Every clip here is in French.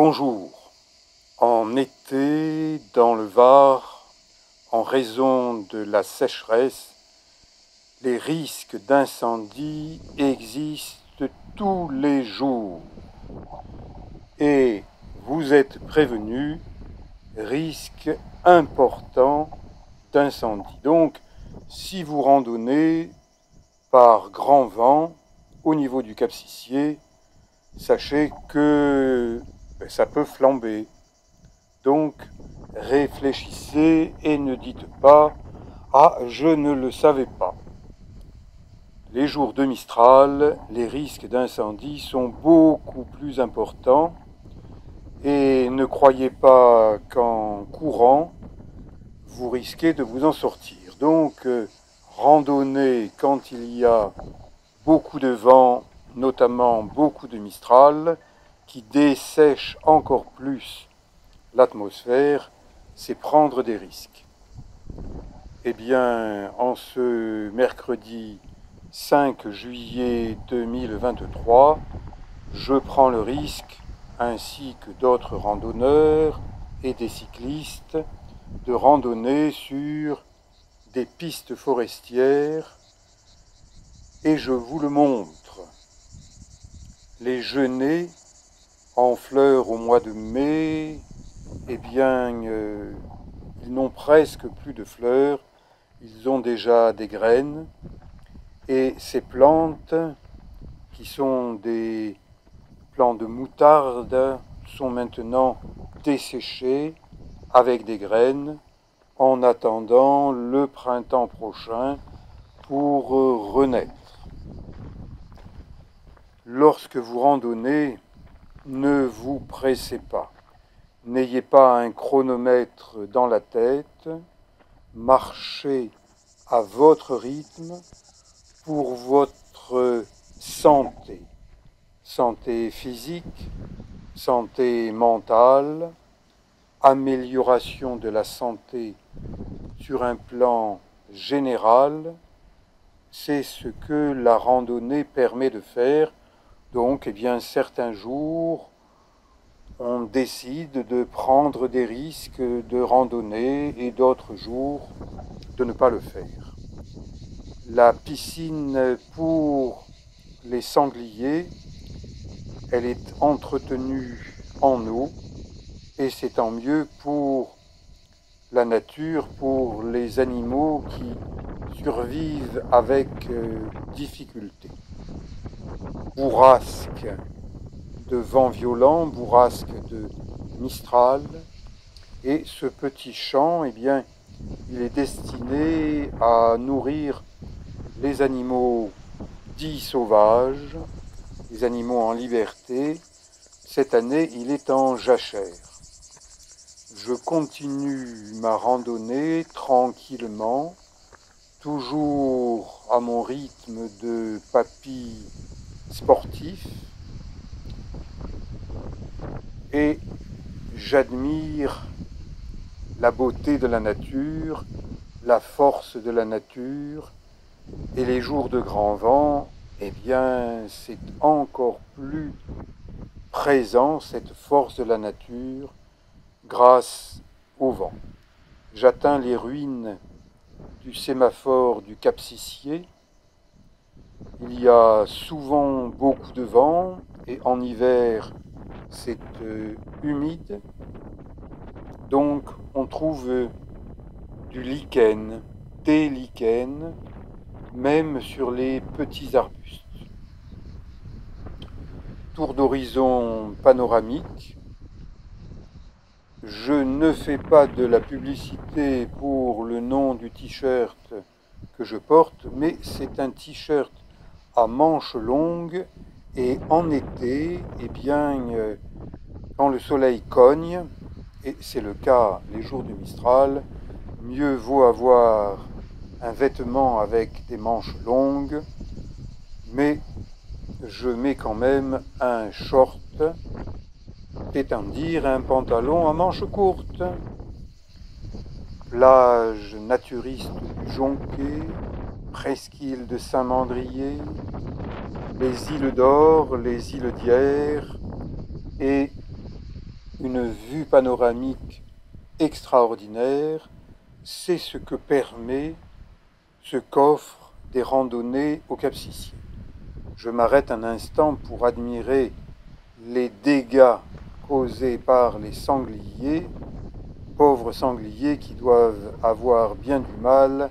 Bonjour. En été, dans le Var, en raison de la sécheresse, les risques d'incendie existent tous les jours. Et vous êtes prévenus, risque important d'incendie. Donc, si vous randonnez par grand vent au niveau du Cap Sissier, sachez que ça peut flamber. Donc, réfléchissez et ne dites pas « Ah, je ne le savais pas ». Les jours de Mistral, les risques d'incendie sont beaucoup plus importants et ne croyez pas qu'en courant, vous risquez de vous en sortir. Donc, randonnez quand il y a beaucoup de vent, notamment beaucoup de Mistral, qui dessèche encore plus l'atmosphère, c'est prendre des risques. Eh bien, en ce mercredi 5 juillet 2023, je prends le risque, ainsi que d'autres randonneurs et des cyclistes, de randonner sur des pistes forestières et je vous le montre. Les genêts en fleurs au mois de mai, eh bien, ils n'ont presque plus de fleurs, ils ont déjà des graines, et ces plantes, qui sont des plants de moutarde, sont maintenant desséchées avec des graines, en attendant le printemps prochain pour renaître. Lorsque vous randonnez, ne vous pressez pas. N'ayez pas un chronomètre dans la tête, marchez à votre rythme pour votre santé. Santé physique, santé mentale, amélioration de la santé sur un plan général, c'est ce que la randonnée permet de faire. Donc, eh bien, certains jours, on décide de prendre des risques de randonnée et d'autres jours de ne pas le faire. La piscine pour les sangliers, elle est entretenue en eau et c'est tant mieux pour la nature, pour les animaux qui survivent avec difficulté. Bourrasque de vent violent, bourrasque de Mistral, et ce petit champ, eh bien, il est destiné à nourrir les animaux dits sauvages, les animaux en liberté. Cette année, il est en jachère. Je continue ma randonnée tranquillement, toujours à mon rythme de papy sportif, et j'admire la beauté de la nature, la force de la nature, et les jours de grand vent, eh bien, c'est encore plus présent, cette force de la nature, grâce au vent. J'atteins les ruines du sémaphore du Cap Sissier. Il y a souvent beaucoup de vent, et en hiver, c'est humide. Donc, on trouve du lichen, des lichens, même sur les petits arbustes. Tour d'horizon panoramique. Je ne fais pas de la publicité pour le nom du t-shirt que je porte, mais c'est un t-shirt à manches longues et en été, eh bien, quand le soleil cogne, et c'est le cas les jours de Mistral, mieux vaut avoir un vêtement avec des manches longues, mais je mets quand même un short, c'est-à-dire un pantalon à manches courtes. Plage naturiste du Jonquet, presqu'île de Saint-Mandrier, les îles d'Or, les îles d'Hyères et une vue panoramique extraordinaire. C'est ce que permet ce qu'offrent des randonnées au Cap-Sicié. Je m'arrête un instant pour admirer les dégâts causés par les sangliers, pauvres sangliers qui doivent avoir bien du mal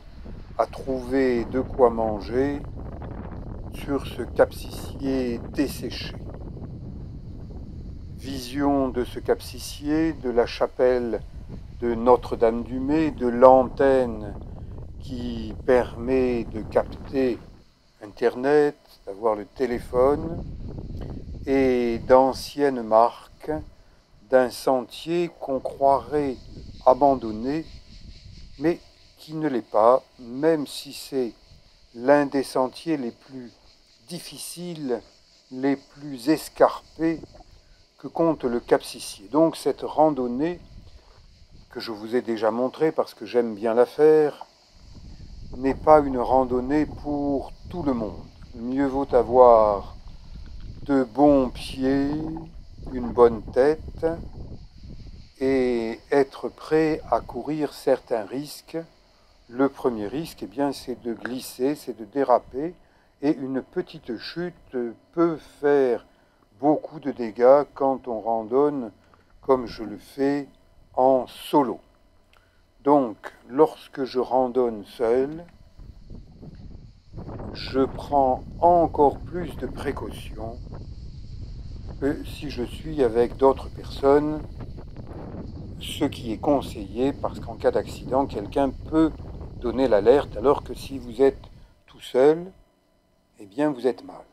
à trouver de quoi manger sur ce Cap-Sicié desséché. Vision de ce Cap-Sicié, de la chapelle de Notre-Dame-du-Mets, de l'antenne qui permet de capter Internet, d'avoir le téléphone, et d'anciennes marques d'un sentier qu'on croirait abandonné, mais qui ne l'est pas, même si c'est l'un des sentiers les plus difficiles, les plus escarpés que compte le Cap-Sicié. Donc cette randonnée, que je vous ai déjà montrée parce que j'aime bien la faire, n'est pas une randonnée pour tout le monde. Mieux vaut avoir de bons pieds, une bonne tête et être prêt à courir certains risques. Le premier risque, eh bien, c'est de glisser, c'est de déraper, et une petite chute peut faire beaucoup de dégâts quand on randonne comme je le fais en solo. Donc, lorsque je randonne seul, je prends encore plus de précautions que si je suis avec d'autres personnes, ce qui est conseillé parce qu'en cas d'accident, quelqu'un peut donner l'alerte, alors que si vous êtes tout seul, eh bien vous êtes mal.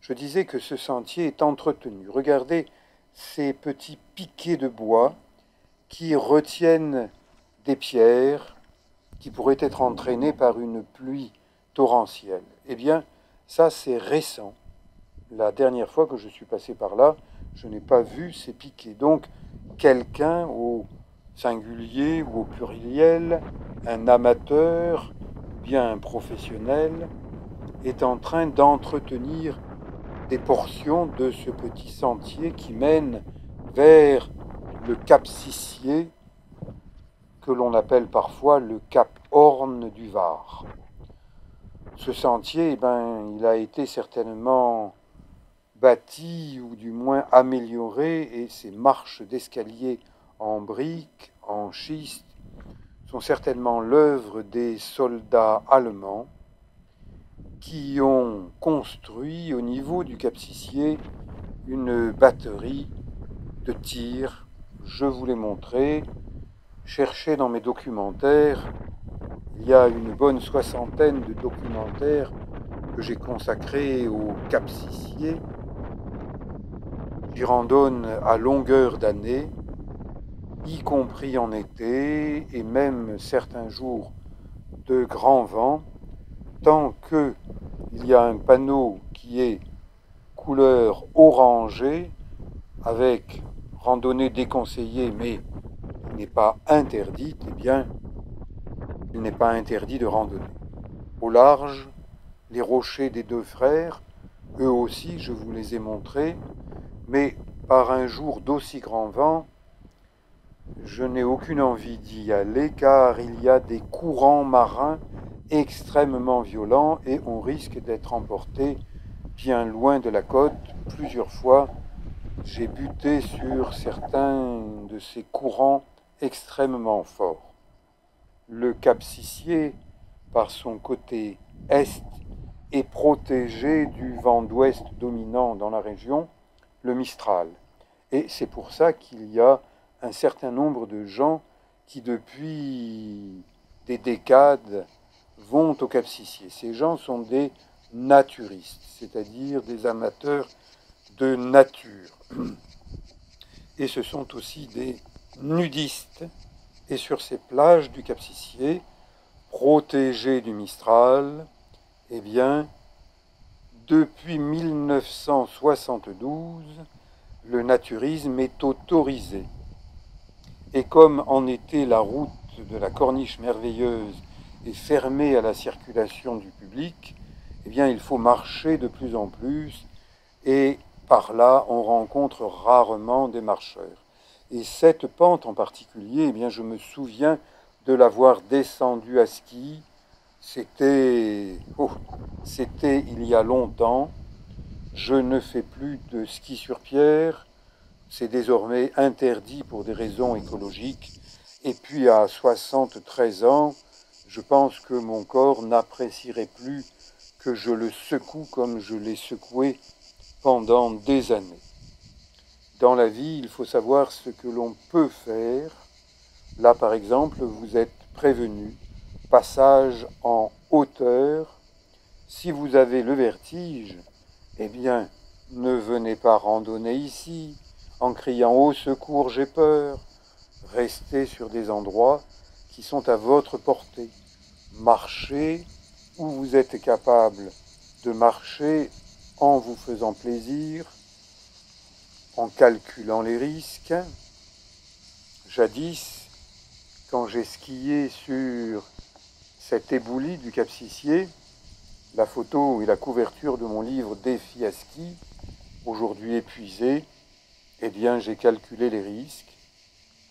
Je disais que ce sentier est entretenu. Regardez ces petits piquets de bois qui retiennent des pierres qui pourraient être entraînées par une pluie torrentielle. Eh bien, ça c'est récent. La dernière fois que je suis passé par là, je n'ai pas vu ces piquets. Donc, quelqu'un au singulier ou au pluriel, un amateur, bien un professionnel, est en train d'entretenir des portions de ce petit sentier qui mène vers le Cap Sicié, que l'on appelle parfois le Cap Horn du Var. Ce sentier, eh ben, il a été certainement bâti ou du moins amélioré, et ces marches d'escalier en briques, en schiste, sont certainement l'œuvre des soldats allemands qui ont construit au niveau du Cap Sicié une batterie de tir. Je vous l'ai montré. Cherchez dans mes documentaires. Il y a une bonne soixantaine de documentaires que j'ai consacrés au Cap Sicié. J'y randonne à longueur d'année, y compris en été et même certains jours de grand vent, tant qu'il y a un panneau qui est couleur orangée avec randonnée déconseillée mais n'est pas interdite, eh bien, il n'est pas interdit de randonner. Au large, les rochers des Deux Frères, eux aussi, je vous les ai montrés, mais par un jour d'aussi grand vent, je n'ai aucune envie d'y aller car il y a des courants marins extrêmement violents et on risque d'être emporté bien loin de la côte. Plusieurs fois, j'ai buté sur certains de ces courants extrêmement forts. Le Cap Sicié, par son côté est, est protégé du vent d'ouest dominant dans la région, le Mistral. Et c'est pour ça qu'il y a un certain nombre de gens qui, depuis des décades, vont au Cap Sicié. Ces gens sont des naturistes, c'est-à-dire des amateurs de nature. Et ce sont aussi des nudistes. Et sur ces plages du Cap Sicié, protégées du Mistral, eh bien, depuis 1972, le naturisme est autorisé. Et comme en été, la route de la Corniche merveilleuse est fermée à la circulation du public, eh bien, il faut marcher de plus en plus, et par là, on rencontre rarement des marcheurs. Et cette pente en particulier, eh bien, je me souviens de l'avoir descendue à ski. C'était il y a longtemps. Je ne fais plus de ski sur pierre. C'est désormais interdit pour des raisons écologiques. Et puis à 73 ans, je pense que mon corps n'apprécierait plus que je le secoue comme je l'ai secoué pendant des années. Dans la vie, il faut savoir ce que l'on peut faire. Là, par exemple, vous êtes prévenu. Passage en hauteur. Si vous avez le vertige, eh bien, ne venez pas randonner ici en criant « Au secours, j'ai peur ». Restez sur des endroits qui sont à votre portée. Marchez où vous êtes capable de marcher en vous faisant plaisir, en calculant les risques. Jadis, quand j'ai skié sur cet éboulis du Cap Sissier, la photo et la couverture de mon livre Défi à ski, aujourd'hui épuisé, eh bien j'ai calculé les risques.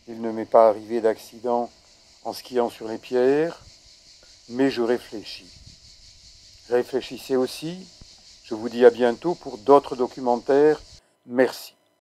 Il ne m'est pas arrivé d'accident en skiant sur les pierres, mais je réfléchis. Réfléchissez aussi. Je vous dis à bientôt pour d'autres documentaires. Merci.